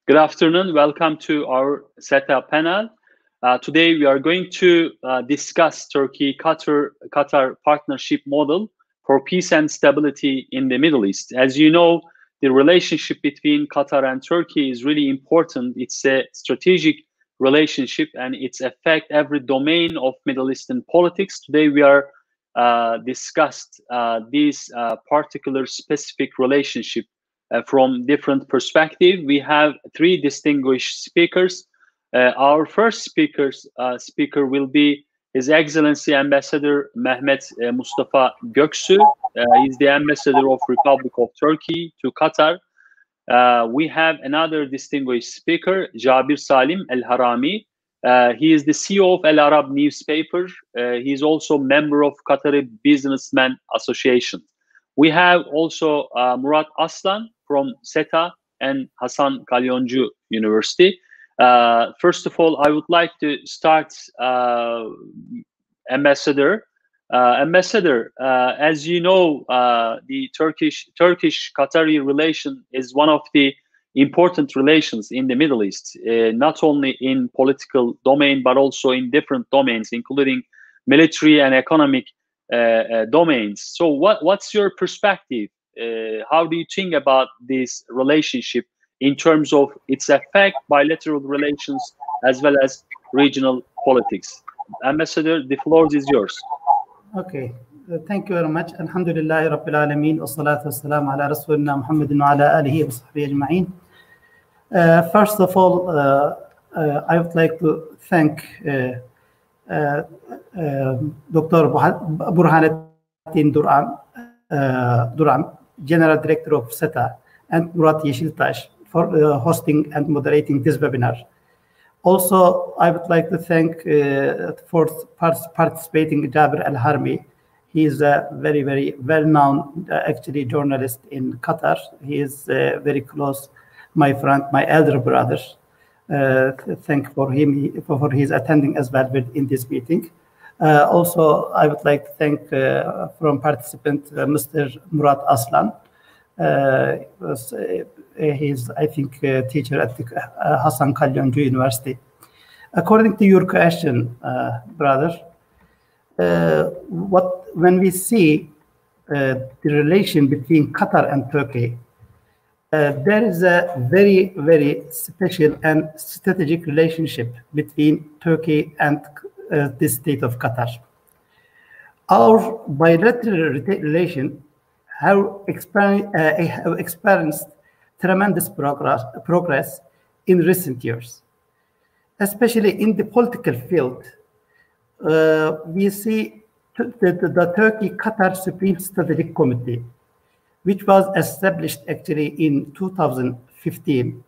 Good afternoon. Welcome to our setup panel. Today we are going to discuss Turkey-Qatar partnership model for peace and stability in the Middle East. As you know, the relationship between Qatar and Turkey is really important. It's a strategic relationship and it's affect every domain of Middle Eastern politics. Today we are discussed this particular specific relationship from different perspective. We have three distinguished speakers. Our first speaker will be His Excellency Ambassador Mehmet Mustafa Göksu. He's the Ambassador of Republic of Turkey to Qatar. We have another distinguished speaker, Jabir Salim El-Harami. He is the CEO of El Arab newspaper. He is also member of Qatari Businessmen Association. We have also Murat Aslan from SETA and Hasan Kalyoncu University. First of all, I would like to start Ambassador. As you know, the Turkish-Qatari relation is one of the important relations in the Middle East, not only in political domain, but also in different domains, including military and economic domains. So what's your perspective? How do you think about this relationship in terms of its effect, bilateral relations, as well as regional politics? Ambassador, the floor is yours. Okay, thank you very much. Alhamdulillah Rabbil Alameen, wassalatu wassalamu ala Rasulina Muhammadin wa ala alihi wa sahbihi ajma'in. First of all, I would like to thank Dr. Burhanuddin Duran, General Director of SETA, and Murat Yeşiltaş for hosting and moderating this webinar. Also, I would like to thank for participating Jabir El-Harami. He is a very, very well-known, actually, journalist in Qatar. He is very close, my friend, my elder brother. Thank for him for his attending as well in this meeting. Also, I would like to thank from participant Mr. Murat Aslan. He's, I think, a teacher at the Hasan Kalyoncu University. According to your question, brother, when we see the relation between Qatar and Turkey, there is a very, very special and strategic relationship between Turkey and the state of Qatar. Our bilateral relation have experienced tremendous progress in recent years, especially in the political field. We see the Turkey-Qatar Supreme Strategic Committee, which was established actually in 2015.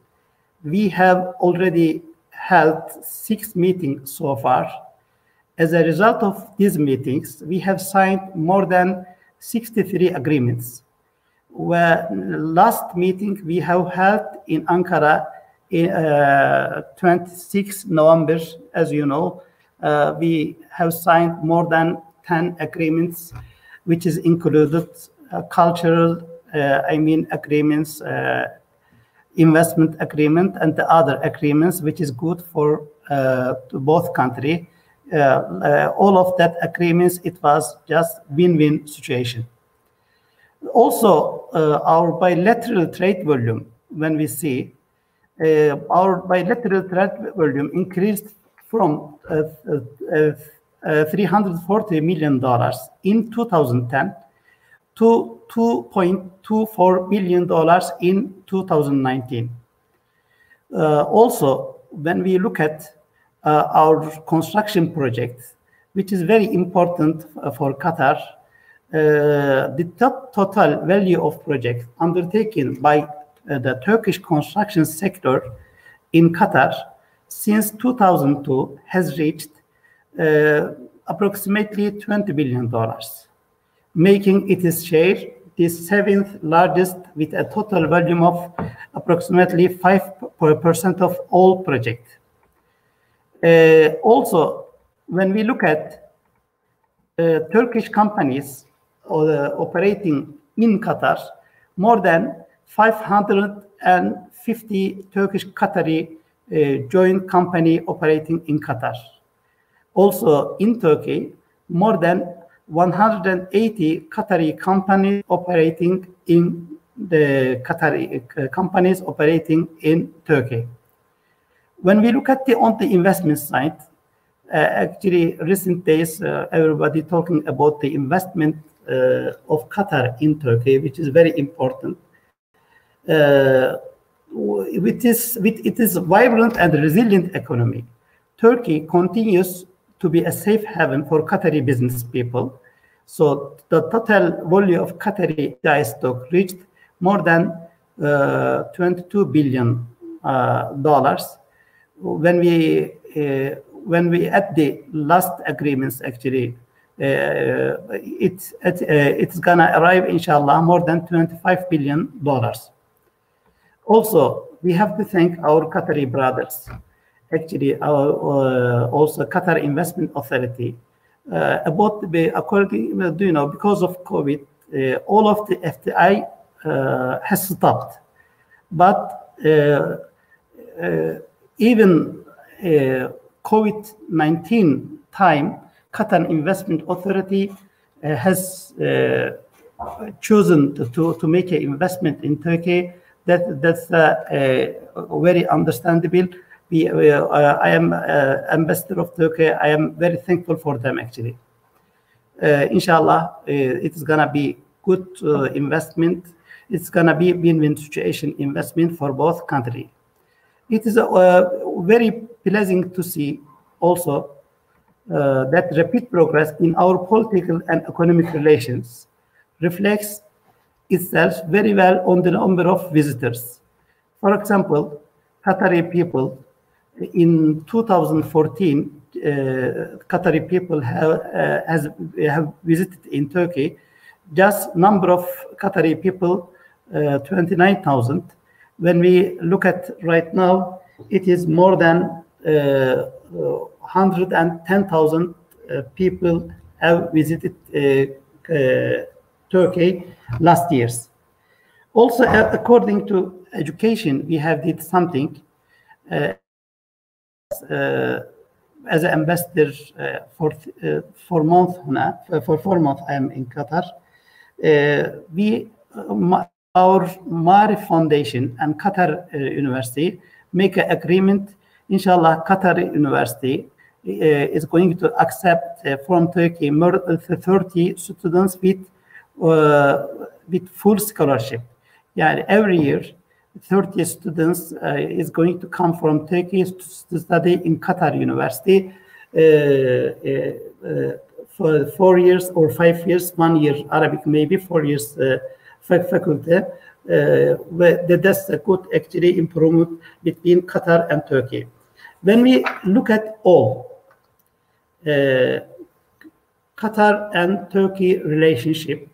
We have already held 6 meetings so far. As a result of these meetings, we have signed more than 63 agreements. Where last meeting we have held in Ankara in 26 November, as you know, we have signed more than 10 agreements, which is included cultural, agreements, investment agreement, and the other agreements, which is good for both countries. All of that agreements, it was just win-win situation. Also, our bilateral trade volume, when we see our bilateral trade volume increased from $340 million in 2010 to $2.24 billion in 2019. Also, when we look at our construction project, which is very important for Qatar, the total value of project undertaken by the Turkish construction sector in Qatar since 2002 has reached approximately $20 billion, making its share the 7th largest with a total volume of approximately 5% of all projects. Also, when we look at Turkish companies operating in Qatar, more than 550 Turkish-Qatari joint company operating in Qatar. Also in Turkey, more than 180 Qatari companies operating in the Qatari companies operating in Turkey. When we look at on the investment side, actually recent days, everybody talking about the investment of Qatar in Turkey, which is very important. It is a vibrant and resilient economy. Turkey continues to be a safe haven for Qatari business people. So the total volume of Qatari stock reached more than $22 billion. When we at the last agreements, actually, it's gonna arrive, inshallah, more than $25 billion. Also, we have to thank our Qatari brothers. Actually, our also Qatar Investment Authority. Because of COVID, all of the FDI has stopped. But even COVID-19 time, Qatar Investment Authority has chosen to make an investment in Turkey. That's very understandable. I am ambassador of Turkey. I am very thankful for them, actually. Inshallah, it's going to be good investment. It's going to be win-win situation investment for both countries. It is very pleasing to see also that rapid progress in our political and economic relations reflects itself very well on the number of visitors. For example, Qatari people in 2014, Qatari people have visited in Turkey. Just number of Qatari people, 29,000. When we look at right now, it is more than 110,000 people have visited Turkey last years. Also, according to education, we have did something. As an ambassador for 4 months I am in Qatar. Our Maarif Foundation and Qatar University make an agreement. Inshallah, Qatar University is going to accept from Turkey more than 30 students with full scholarship. Yeah, every year 30 students is going to come from Turkey to study in Qatar University for 4 years or 5 years, 1 year Arabic, maybe 4 years faculty. That's a good actually improvement between Qatar and Turkey. When we look at all Qatar and Turkey relationship,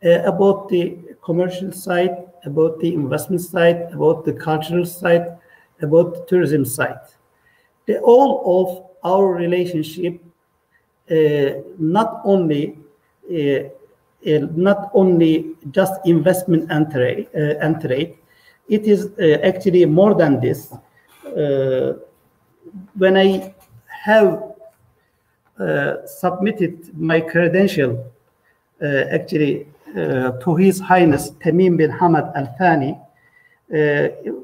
about the commercial side, about the investment side, about the cultural side, about the tourism side. All of our relationship, not only just investment and trade, it is actually more than this. When I have submitted my credential actually to His Highness Tamim bin Hamad Al Thani,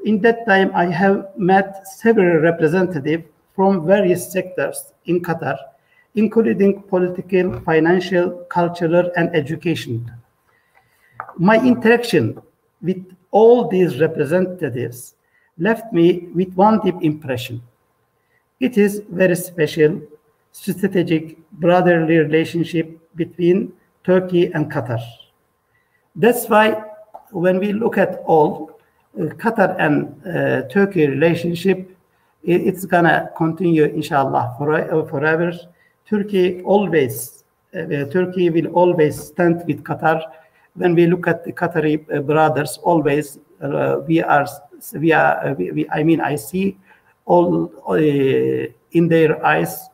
in that time I have met several representatives from various sectors in Qatar, including political, financial, cultural, and education. My interaction with all these representatives left me with one deep impression. It is very special, strategic, brotherly relationship between Turkey and Qatar. That's why when we look at all Qatar and Turkey relationship, it's gonna continue, inshallah, forever. Turkey will always stand with Qatar. When we look at the Qatari brothers, always I see all in their eyes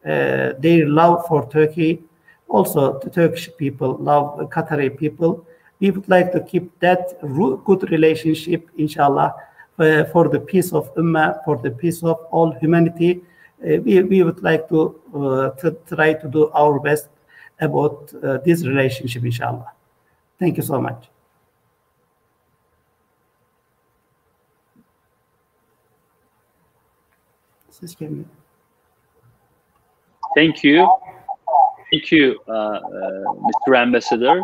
their love for Turkey. Also, the Turkish people love Qatari people, We would like to keep that good relationship, inshallah, for the peace of Ummah, for the peace of all humanity. We would like to try to do our best about this relationship, inshallah. Thank you so much. Thank you. Thank you, Mr. Ambassador,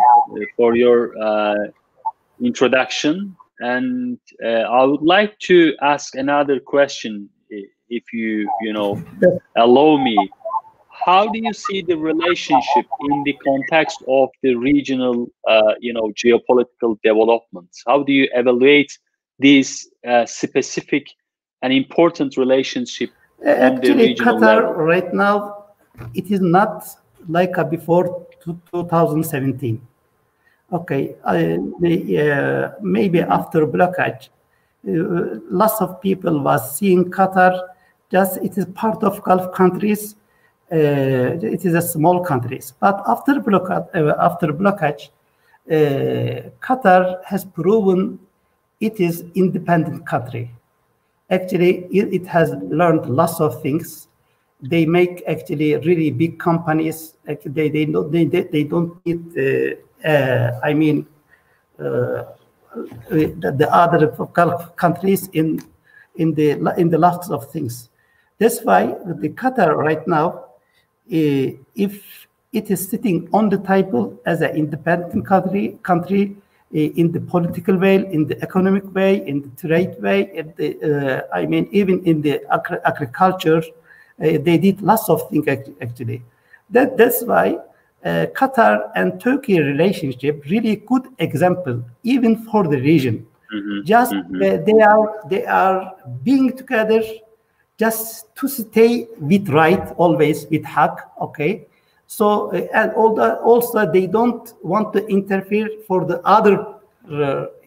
for your introduction. And I would like to ask another question, if you allow me. How do you see the relationship in the context of the regional, geopolitical developments? How do you evaluate these specific and important relationship on the regional Qatar level? right now, it is not like before 2017. Okay, maybe after blockage, lots of people was seeing Qatar just it is part of Gulf countries. It is a small countries, but after blockage, Qatar has proven it is independent country. Actually, it has learned lots of things. They make actually really big companies. They don't need the other Gulf countries in the lots of things. That's why the Qatar right now, if it is sitting on the table as an independent country in the political way, in the economic way, in the trade way, even in the agriculture, they did lots of things actually. That's why Qatar and Turkey relationship really good example even for the region. Just they are being together just to stay with right, always with haq, okay? So, and also they don't want to interfere for the other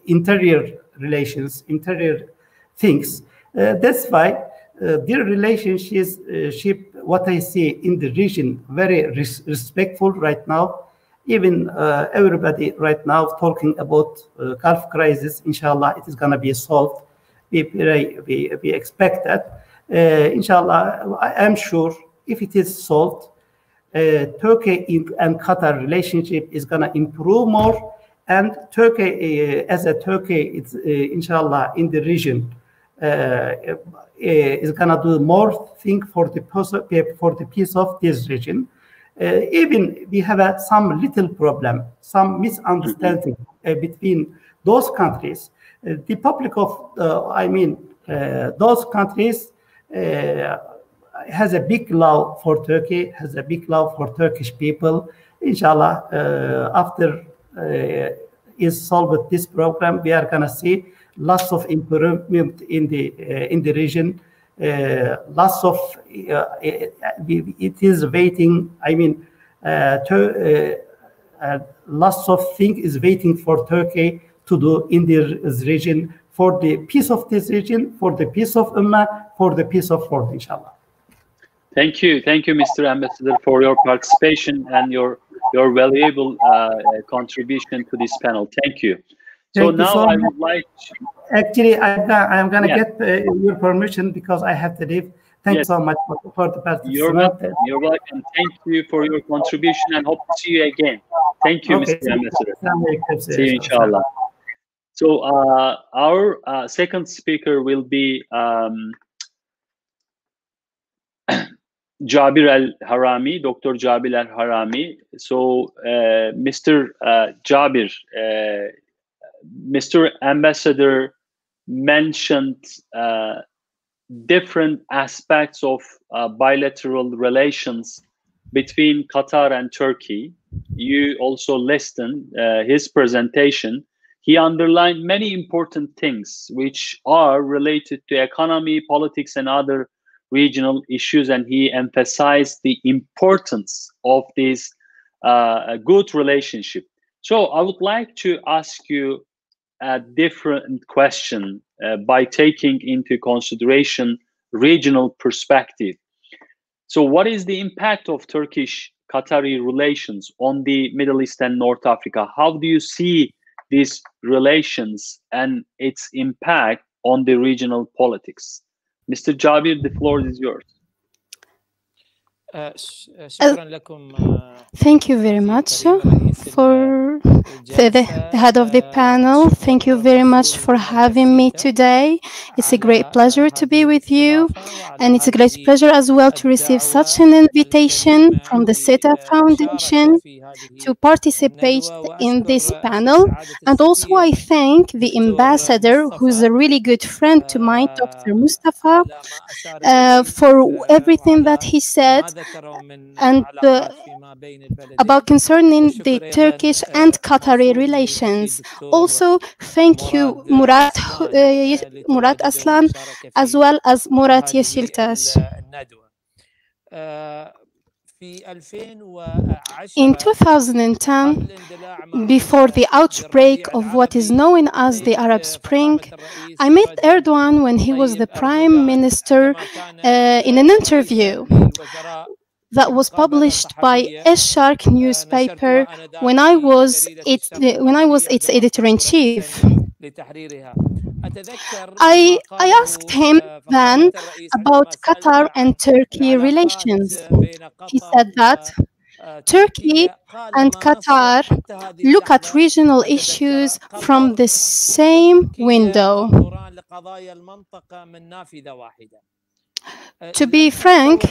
interior relations, interior things. That's why their relationship, what I see in the region, very respectful right now. Even everybody right now talking about Gulf crisis, inshallah, it is going to be solved. We expect that. Inshallah, I am sure if it is solved, Turkey and Qatar relationship is going to improve more, and Turkey, as a Turkey, it's inshallah in the region is going to do more thing for the peace of this region. Even we have some little problem, some misunderstanding between those countries. The public of, those countries has a big love for Turkey, has a big love for Turkish people. Inshallah, after is solved this program, we are gonna see lots of improvement in the region. Lots of it is waiting. Lots of things is waiting for Turkey to do in this region, for the peace of this region, for the peace of Ummah, for the peace of world, inshallah. Thank you, Mr. Ambassador, for your participation and your valuable contribution to this panel. Thank you. So now I would like to... Actually, I'm gonna get your permission because I have to leave. Thank you so much for the participation. You're welcome. Thank you for your contribution and hope to see you again. Thank you, Mr. Ambassador. See you, inshallah. So our second speaker will be Jabir Al-Harami, Dr. Jabir Al-Harami. So Mr. Jabir, Mr. Ambassador mentioned different aspects of bilateral relations between Qatar and Turkey. You also listened his presentation. He underlined many important things which are related to economy, politics, and other regional issues, and he emphasized the importance of this good relationship. So I would like to ask you a different question by taking into consideration regional perspective. So what is the impact of Turkish-Qatari relations on the Middle East and North Africa? How do you see these relations and its impact on the regional politics? Mr. Jabir, the floor is yours. Thank you very much for the head of the panel. Thank you very much for having me today. It's a great pleasure to be with you, and it's a great pleasure as well to receive such an invitation from the SETA Foundation to participate in this panel. And also I thank the ambassador, who's a really good friend to mine, Dr. Mustafa, for everything that he said and about concerning the Turkish and Qatari relations. Also, thank you, Murat Aslan, as well as Murat Yeşiltaş. In 2010, before the outbreak of what is known as the Arab Spring, I met Erdogan when he was the prime minister in an interview that was published by Eşşark newspaper when I was its editor-in-chief. I asked him then about Qatar and Turkey relations. He said that Turkey and Qatar look at regional issues from the same window. To be frank,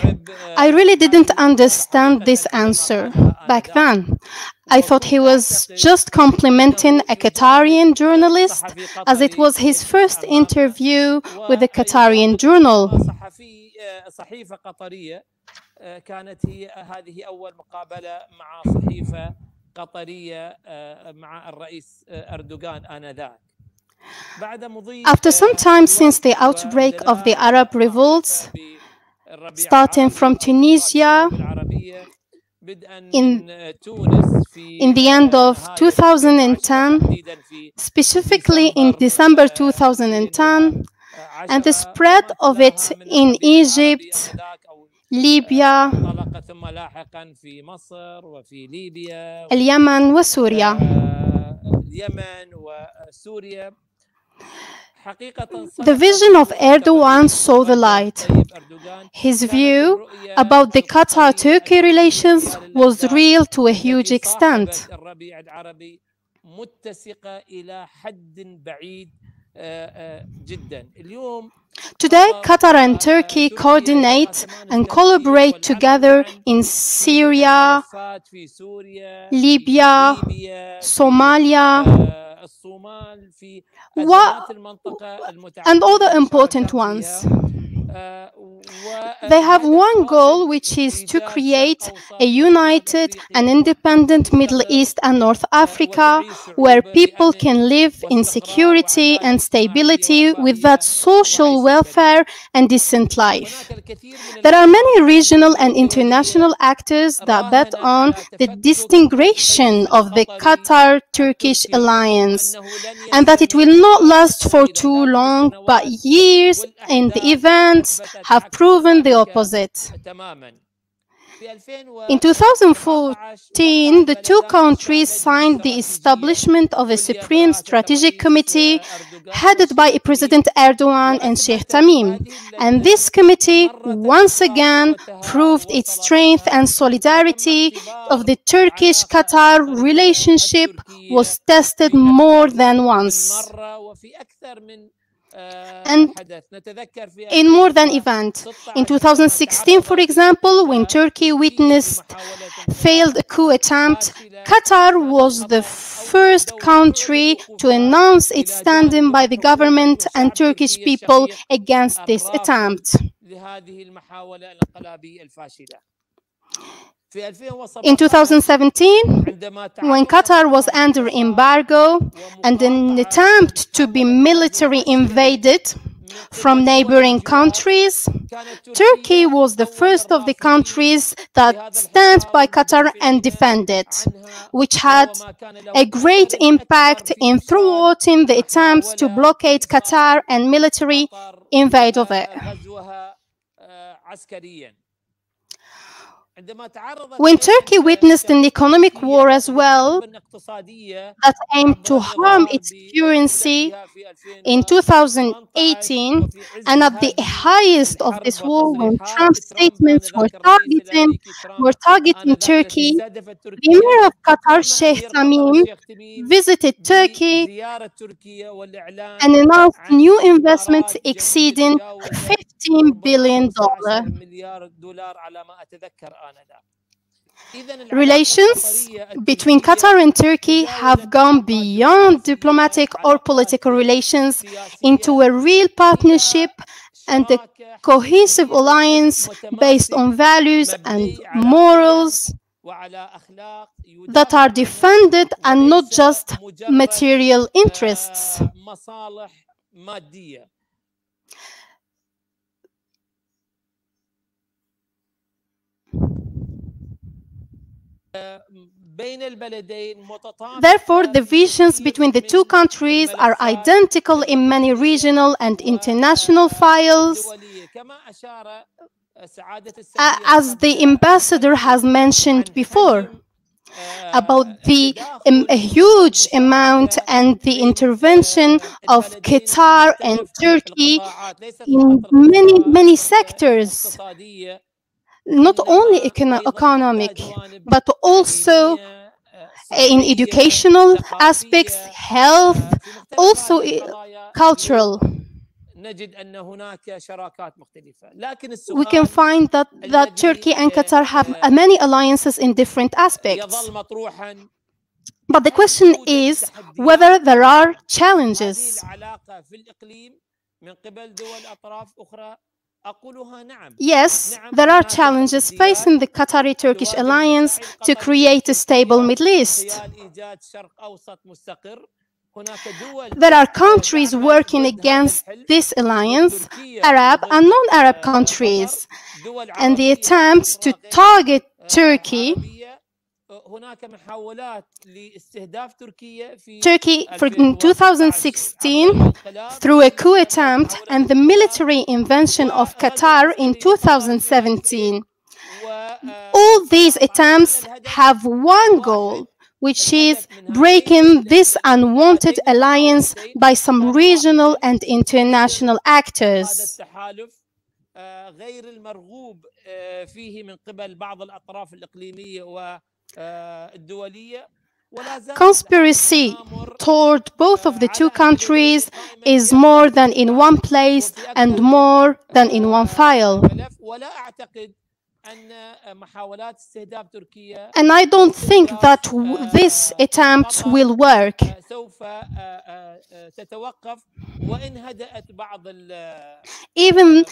I really didn't understand this answer back then. I thought he was just complimenting a Qatarian journalist, as it was his first interview with a Qatarian journal. كانت هذه أول مقابلة مع صحيفة قطرية مع الرئيس أردوغان آنذاك. After some time since the outbreak of the Arab revolts, starting from Tunisia, in the end of 2010, specifically in December 2010, and the spread of it in Egypt, Libya, اليمن وسوريا. The vision of Erdogan saw the light. His view about the Qatar-Turkey relations was real to a huge extent. Today, Qatar and Turkey coordinate and collaborate together in Syria, Libya, Somalia, and all the important ones. They have one goal, which is to create a united and independent Middle East and North Africa, where people can live in security and stability with that social welfare and decent life. There are many regional and international actors that bet on the disintegration of the Qatar-Turkish alliance, and that it will not last for too long, but years, and the events have proven the opposite. In 2014, the two countries signed the establishment of a Supreme Strategic Committee headed by President Erdogan and Sheikh Tamim. And this committee once again proved its strength, and solidarity of the Turkish-Qatar relationship was tested more than once. And in more than event. In 2016, for example, when Turkey witnessed failed coup attempt, Qatar was the first country to announce its standing by the government and Turkish people against this attempt. In 2017, when Qatar was under embargo and an attempt to be military invaded from neighboring countries, Turkey was the first of the countries that stand by Qatar and defend it, which had a great impact in thwarting the attempts to blockade Qatar and military invade of it. When Turkey witnessed an economic war as well that aimed to harm its currency in 2018, and at the highest of this war, when Trump's statements were targeting Turkey, the Emir of Qatar, Sheikh Tamim, visited Turkey and announced new investments exceeding $15 billion. Relations between Qatar and Turkey have gone beyond diplomatic or political relations into a real partnership and a cohesive alliance based on values and morals that are defended and not just material interests. Therefore, the visions between the two countries are identical in many regional and international files. As the ambassador has mentioned before, about the huge amount and the intervention of Qatar and Turkey in many sectors, not only economic, but also in educational aspects, health, also cultural. We can find that Turkey and Qatar have many alliances in different aspects. But the question is whether there are challenges. Yes, there are challenges facing the Qatari-Turkish alliance to create a stable Middle East. There are countries working against this alliance, Arab and non-Arab countries, and the attempts to target Turkey. Turkey, in 2016, through a coup attempt and the military intervention of Qatar in 2017. All these attempts have one goal, which is breaking this unwanted alliance by some regional and international actors. Conspiracy toward both of the two countries is more than in one place and more than in one file. And I don't think that this attempt will work. Even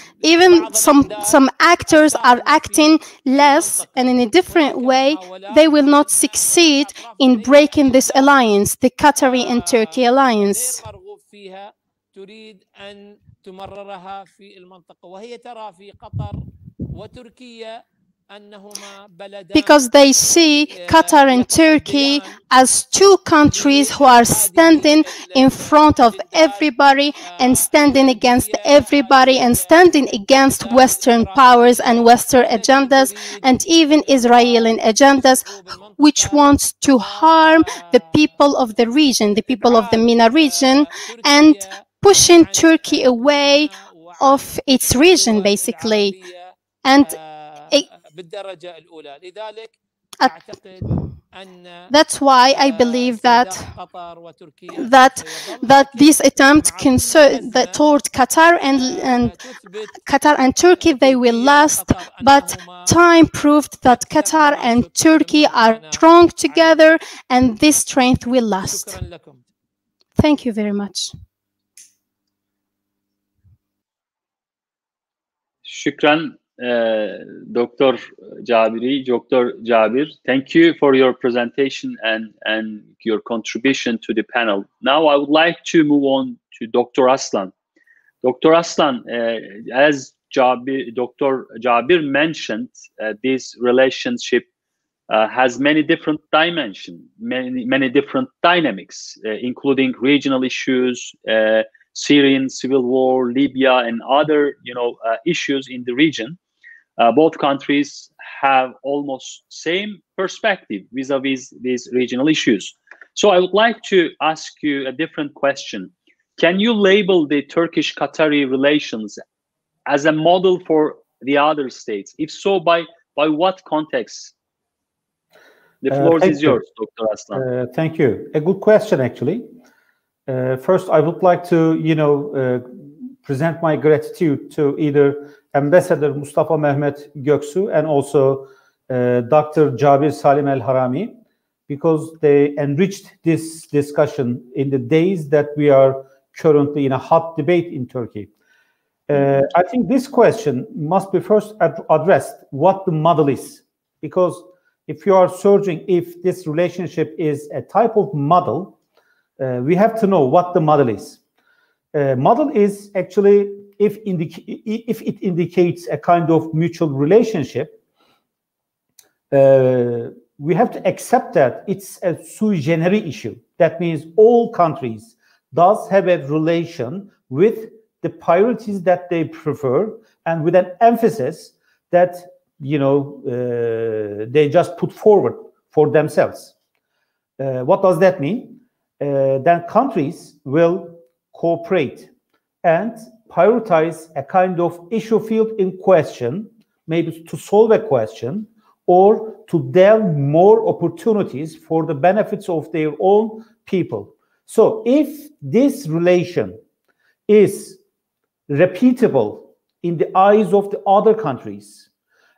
some actors are acting less and in a different way, they will not succeed in breaking this alliance, the Qatari and Turkey alliance. Because they see Qatar and Turkey as two countries who are standing in front of everybody and standing against everybody and standing against Western powers and Western agendas and even Israeli agendas, which wants to harm the people of the region, the people of the MENA region, and pushing Turkey away of its region, basically. And that's why I believe that this attempt toward Qatar and Turkey, they will last. But time proved that Qatar and Turkey are strong together, and this strength will last. Thank you very much. Shukran, Dr. Jabir. Thank you for your presentation and your contribution to the panel. Now I would like to move on to Dr. Aslan. Dr. Aslan, as Dr. Jabir mentioned, this relationship has many different dimensions, many different dynamics, including regional issues, Syrian civil war, Libya, and other issues in the region. Both countries have almost same perspective vis-a-vis these regional issues. So I would like to ask you a different question. Can you label the Turkish-Qatari relations as a model for the other states? If so, by what context? The floor is yours, Dr. Aslan. Thank you. A good question, actually. First, I would like to, present my gratitude to either Ambassador Mustafa Mehmet Göksu and also Dr. Jabir Salim El-Harami, because they enriched this discussion in the days that we are currently in a hot debate in Turkey. I think this question must be first addressed, what the model is. Because if you are searching if this relationship is a type of model, we have to know what the model is. Model is actually, if it indicates a kind of mutual relationship, we have to accept that it's a sui generis issue. That means all countries does have a relation with the priorities that they prefer, and with an emphasis that they just put forward for themselves. What does that mean? Then countries will cooperate and prioritize a kind of issue field in question, maybe to solve a question or to delve more opportunities for the benefits of their own people. So if this relation is repeatable in the eyes of the other countries,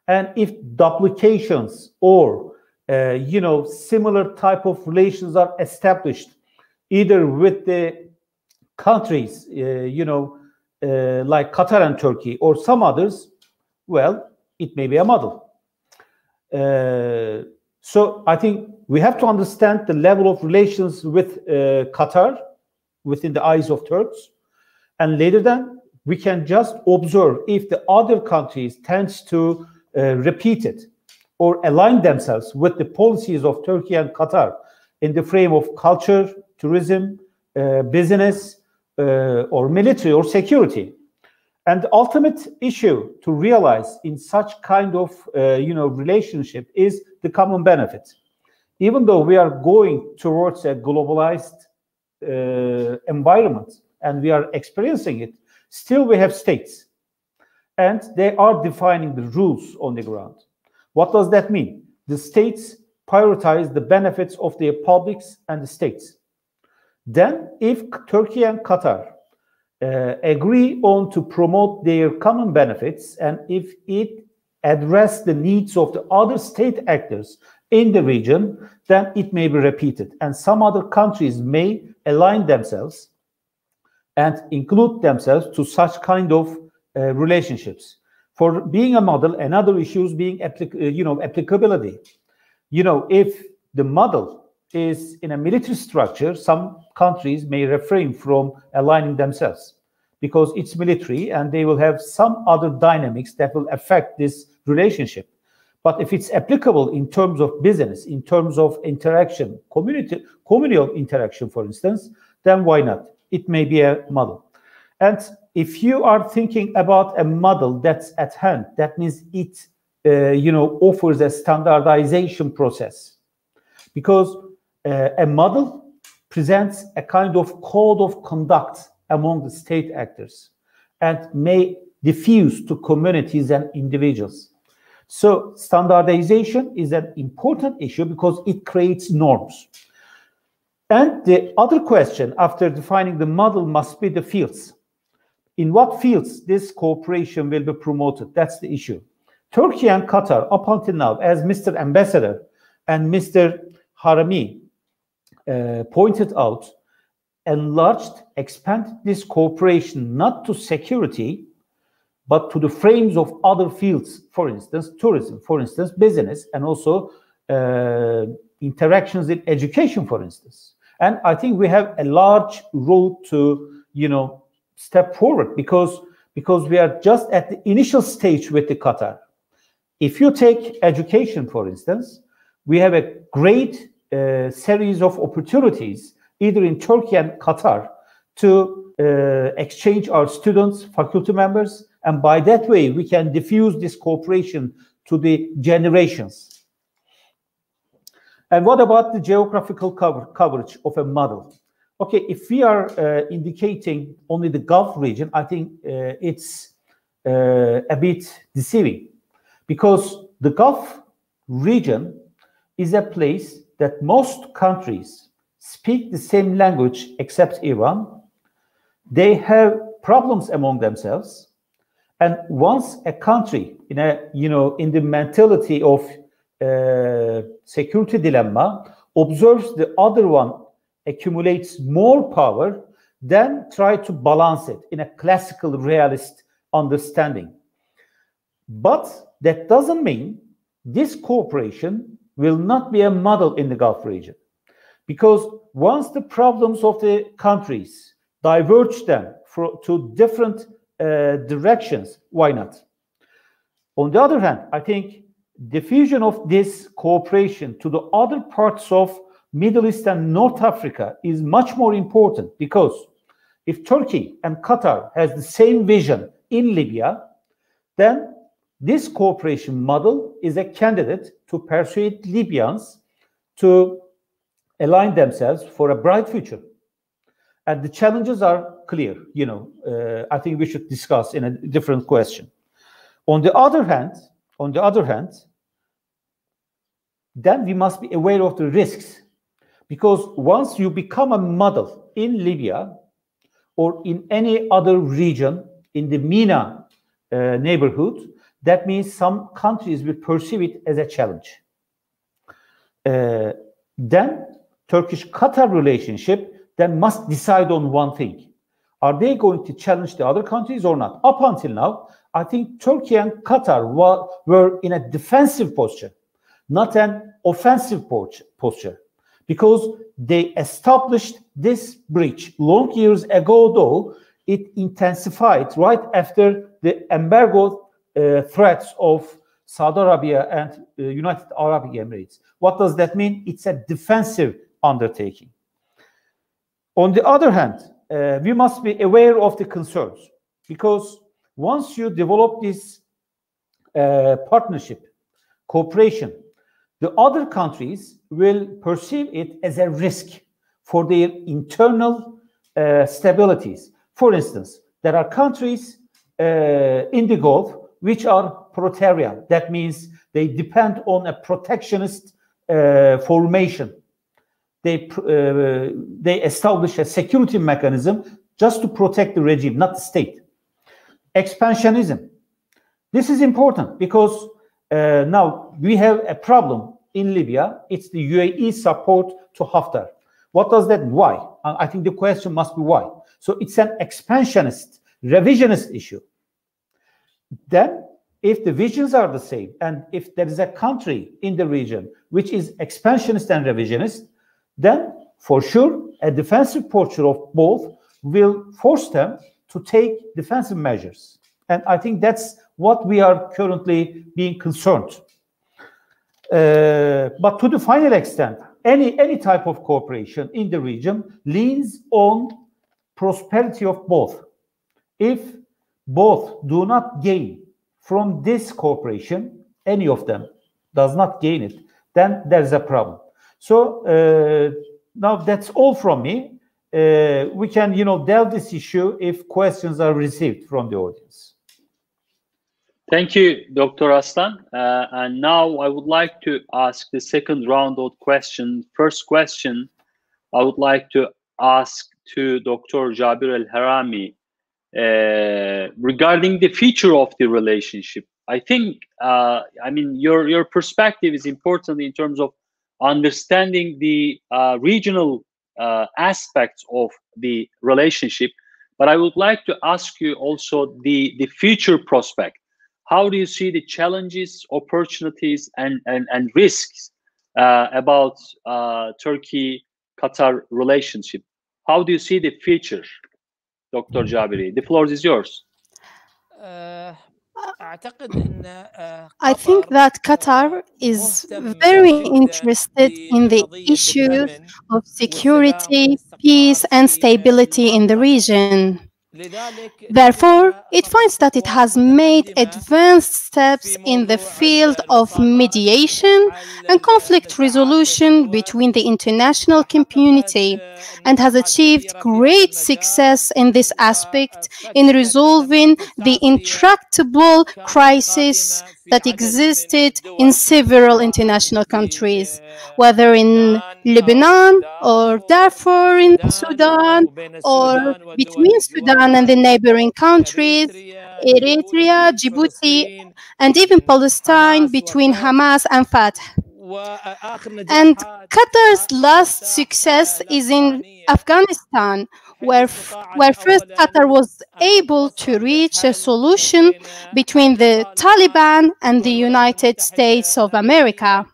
and if duplications or similar type of relations are established either with the countries like Qatar and Turkey or some others, well, it may be a model. So I think we have to understand the level of relations with Qatar within the eyes of Turks, and later then we can just observe if the other countries tends to repeat it or align themselves with the policies of Turkey and Qatar in the frame of culture, tourism, business, or military or security. And the ultimate issue to realize in such kind of relationship is the common benefit. Even though we are going towards a globalized environment and we are experiencing it, still we have states, and they are defining the rules on the ground. What does that mean? The states prioritize the benefits of their publics and the states. Then, if Turkey and Qatar agree on to promote their common benefits, and if it address the needs of the other state actors in the region, then it may be repeated. And some other countries may align themselves and include themselves to such kind of relationships. For being a model, another issue is being applicability. If the model is in a military structure, some countries may refrain from aligning themselves because it's military and they will have some other dynamics that will affect this relationship. But if it's applicable in terms of business, in terms of interaction, communal interaction, for instance, then why not? It may be a model. And if you are thinking about a model that's at hand, that means it offers a standardization process, because a model presents a kind of code of conduct among the state actors and may diffuse to communities and individuals. So standardization is an important issue because it creates norms. And the other question after defining the model must be the fields. In what fields this cooperation will be promoted? That's the issue. Turkey and Qatar, up until now, as Mr. Ambassador and Mr. Harami pointed out, enlarged, expanded this cooperation not to security, but to the frames of other fields, for instance, tourism, for instance, business, and also interactions in education, for instance. And I think we have a large road to, step forward because we are just at the initial stage with the Qatar. If you take education, for instance, we have a great series of opportunities, either in Turkey and Qatar, to exchange our students, faculty members, and by that way, we can diffuse this cooperation to the generations. And what about the geographical coverage of a model? Okay, if we are indicating only the Gulf region, I think it's a bit deceiving, because the Gulf region is a place that most countries speak the same language except Iran. They have problems among themselves, and once a country in the mentality of security dilemma observes the other one accumulates more power, then try to balance it in a classical realist understanding. But that doesn't mean this cooperation will not be a model in the Gulf region, because once the problems of the countries diverge them to different directions, why not? On the other hand, I think diffusion of this cooperation to the other parts of Middle East and North Africa is much more important, because if Turkey and Qatar has the same vision in Libya, then this cooperation model is a candidate to persuade Libyans to align themselves for a bright future. And the challenges are clear. I think we should discuss in a different question. On the other hand, then we must be aware of the risks, because once you become a model in Libya or in any other region in the MENA neighborhood, that means some countries will perceive it as a challenge. Then Turkish-Qatar relationship then must decide on one thing. Are they going to challenge the other countries or not? Up until now, I think Turkey and Qatar were in a defensive posture, not an offensive posture, because they established this breach long years ago, though it intensified right after the embargo threats of Saudi Arabia and United Arab Emirates. What does that mean? It's a defensive undertaking. On the other hand, we must be aware of the concerns, because once you develop this partnership, cooperation, the other countries will perceive it as a risk for their internal stabilities. For instance, there are countries in the Gulf which are protarian. That means they depend on a protectionist formation. They establish a security mechanism just to protect the regime, not the state. Expansionism. This is important because now we have a problem in Libya. It's the UAE support to Haftar. What does that mean? Why? I think the question must be why. So it's an expansionist, revisionist issue. Then, if the visions are the same, and if there is a country in the region which is expansionist and revisionist, then for sure a defensive posture of both will force them to take defensive measures. And I think that's what we are currently being concerned. But to the final extent, any type of cooperation in the region leans on prosperity of both. If both do not gain from this cooperation, any of them does not gain it, then there's a problem. So now that's all from me. We can, delve this issue if questions are received from the audience. Thank you, Dr. Aslan. And now I would like to ask the second round of questions. First question, I would like to ask to Dr. Jabir El-Harami regarding the future of the relationship. I think, your perspective is important in terms of understanding the regional aspects of the relationship. But I would like to ask you also the future prospect. How do you see the challenges, opportunities, and risks about Turkey-Qatar relationship? How do you see the future, Dr. Jabiri? The floor is yours. I think that Qatar is very interested in the issues of security, peace, and stability in the region. Therefore, it finds that it has made advanced steps in the field of mediation and conflict resolution between the international community and has achieved great success in this aspect in resolving the intractable crisis that existed in several international countries, whether in Lebanon or Darfur in Sudan, or between Sudan and the neighboring countries, Eritrea, Djibouti, and even Palestine between Hamas and Fatah. And Qatar's last success is in Afghanistan, where first Qatar was able to reach a solution between the Taliban and the United States of America.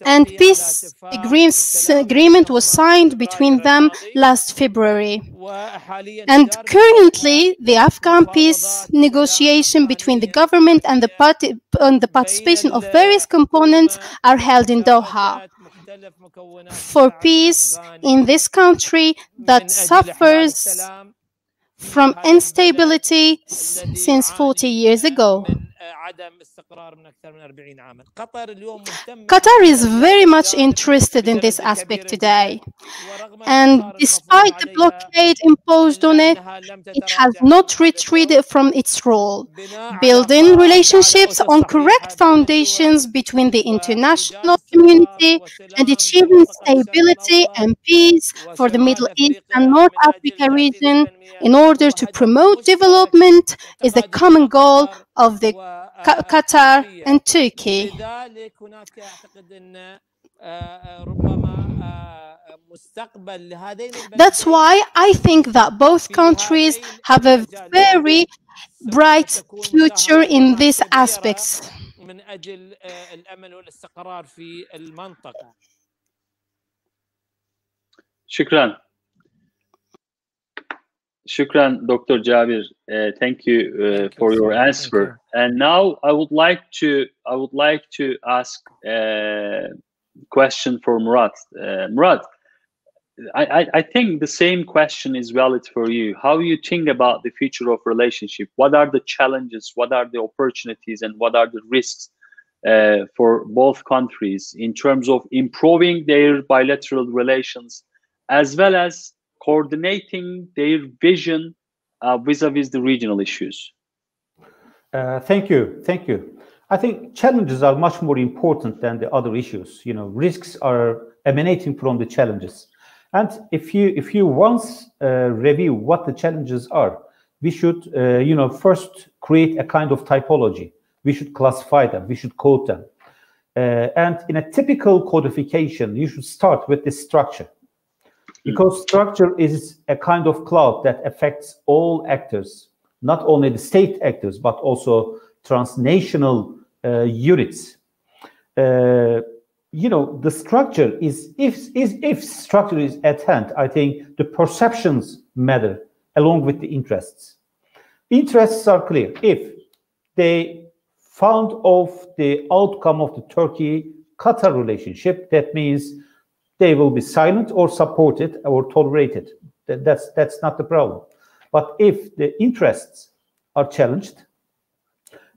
And peace agreement was signed between them last February. And currently, the Afghan peace negotiation between the government and the participation of various components are held in Doha for peace in this country that suffers from instability since 40 years ago. Qatar is very much interested in this aspect today, and despite the blockade imposed on it, it has not retreated from its role, building relationships on correct foundations between the international community and achieving stability and peace for the Middle East and North Africa region in order to promote development is the common goal of the Qatar and Turkey. That's why I think that both countries have a very bright future in these aspects. Shukran, Dr. Jabir. Thank you for your answer. And now I would like to ask a question for Murat. Murat, I think the same question is valid for you. How you think about the future of relationship? What are the challenges? What are the opportunities? And what are the risks for both countries in terms of improving their bilateral relations, as well as coordinating their vision vis-a-vis the regional issues? Thank you. I think challenges are much more important than the other issues. Risks are emanating from the challenges. And if you once review what the challenges are, we should, first create a kind of typology. We should classify them. We should code them. And in a typical codification, you should start with the structure. Because structure is a kind of cloud that affects all actors, not only the state actors, but also transnational units. The structure is, if structure is at hand, I think the perceptions matter along with the interests. Interests are clear. If they found of the outcome of the Turkey-Qatar relationship, that means they will be silent or supported or tolerated. That's not the problem. But if the interests are challenged,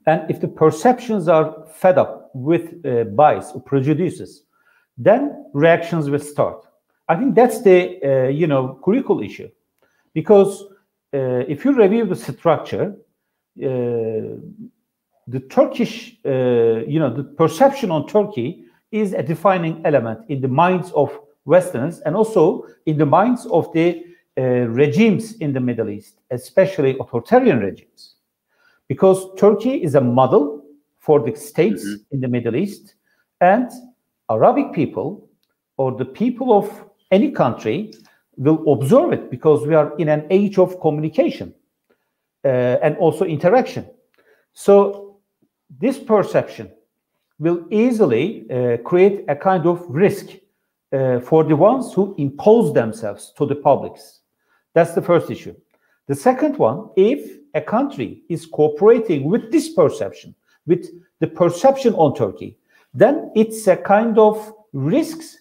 and if the perceptions are fed up with bias or prejudices, then reactions will start. I think that's the critical issue, because if you review the structure, the Turkish, the perception on Turkey is a defining element in the minds of Westerners and also in the minds of the regimes in the Middle East, especially authoritarian regimes. Because Turkey is a model for the states in the Middle East, and Arabic people or the people of any country will observe it, because we are in an age of communication and also interaction. So this perception will easily create a kind of risk for the ones who impose themselves to the publics. That's the first issue. The second one, if a country is cooperating with this perception, with the perception on Turkey, then it's a kind of risk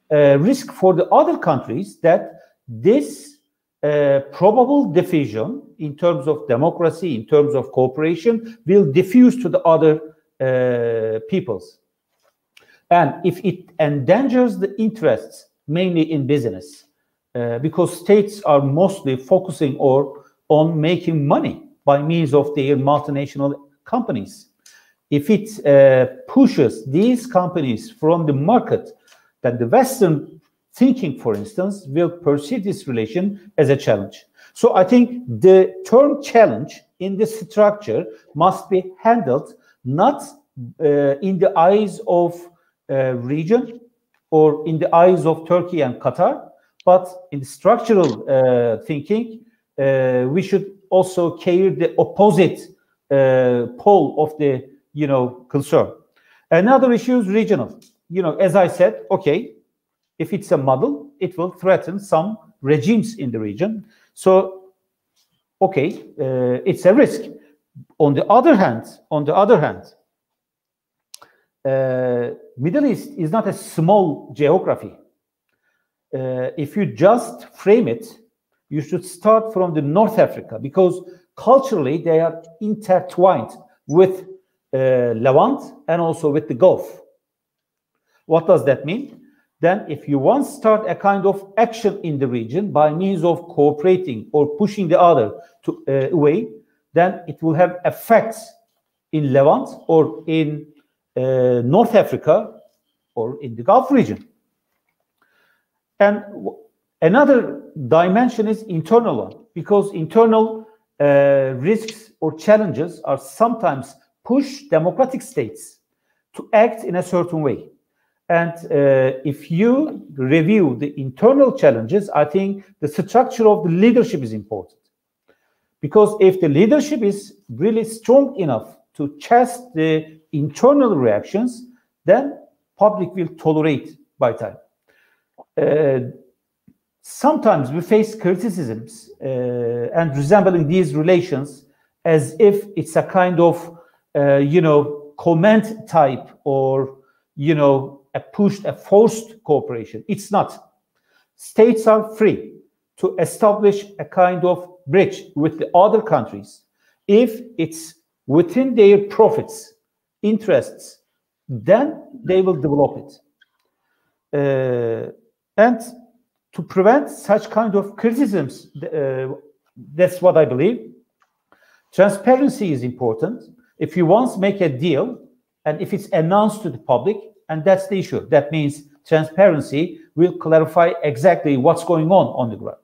for the other countries that this probable division in terms of democracy, in terms of cooperation, will diffuse to the other peoples. And if it endangers the interests, mainly in business, because states are mostly focusing on making money by means of their multinational companies. If it pushes these companies from the market, then the Western thinking, for instance, will perceive this relation as a challenge. So I think the term challenge in this structure must be handled not in the eyes of region or in the eyes of Turkey and Qatar, but in structural thinking, we should also carry the opposite pole of the concern. Another issue is regional. As I said, okay, if it's a model, it will threaten some regimes in the region. So, okay, it's a risk. On the other hand, Middle East is not a small geography. If you just frame it, you should start from the North Africa, because culturally they are intertwined with Levant and also with the Gulf. What does that mean? Then if you want to start a kind of action in the region by means of cooperating or pushing the other away, then it will have effects in Levant or in North Africa or in the Gulf region. And another dimension is internal one, because internal risks or challenges are sometimes push democratic states to act in a certain way. And if you review the internal challenges, I think the structure of the leadership is important. Because if the leadership is really strong enough to test the internal reactions, then public will tolerate by time. Sometimes we face criticisms and resembling these relations as if it's a kind of, comment type or, a forced cooperation. It's not. States are free to establish a kind of bridge with the other countries if it's within their profits, interests, then they will develop it. And to prevent such kind of criticisms, that's what I believe. Transparency is important. If you want to make a deal, and if it's announced to the public, and that's the issue, that means transparency will clarify exactly what's going on the ground.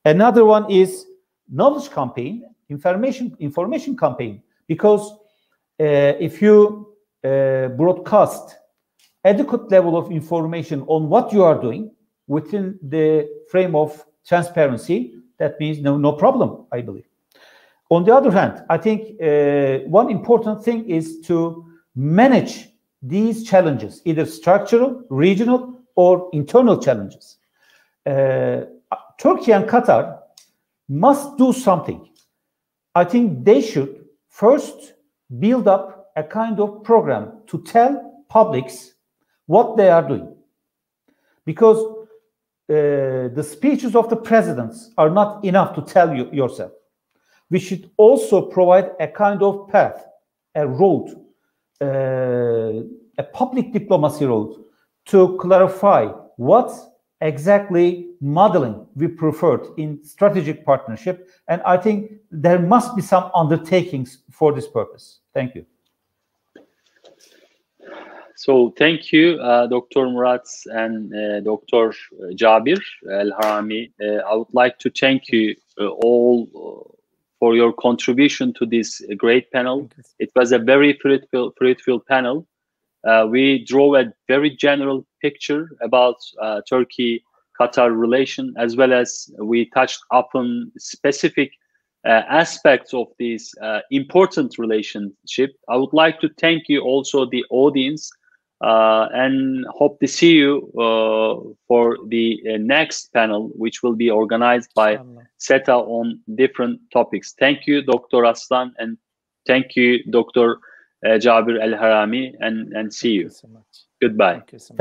Another one is knowledge campaign, information campaign, because if you broadcast adequate level of information on what you are doing within the frame of transparency, that means no problem, I believe. On the other hand, I think one important thing is to manage these challenges, either structural, regional, or internal challenges. Turkey and Qatar must do something. I think they should first build up a kind of program to tell publics what they are doing. Because the speeches of the presidents are not enough to tell you yourself. We should also provide a kind of path, a road, a public diplomacy road to clarify what exactly modeling we preferred in strategic partnership. And I think there must be some undertakings for this purpose. Thank you. So thank you, Dr. Murat and Dr. Jabir El-Harami. I would like to thank you all for your contribution to this great panel. It was a very fruitful panel. We draw a very general picture about Turkey-Qatar relation, as well as we touched upon specific aspects of this important relationship. I would like to thank you also, the audience, and hope to see you for the next panel, which will be organized by SETA on different topics. Thank you, Dr. Aslan, and thank you, Dr. Jabir El-Harami, and see you. Thank you so much. Goodbye. Thank you so much.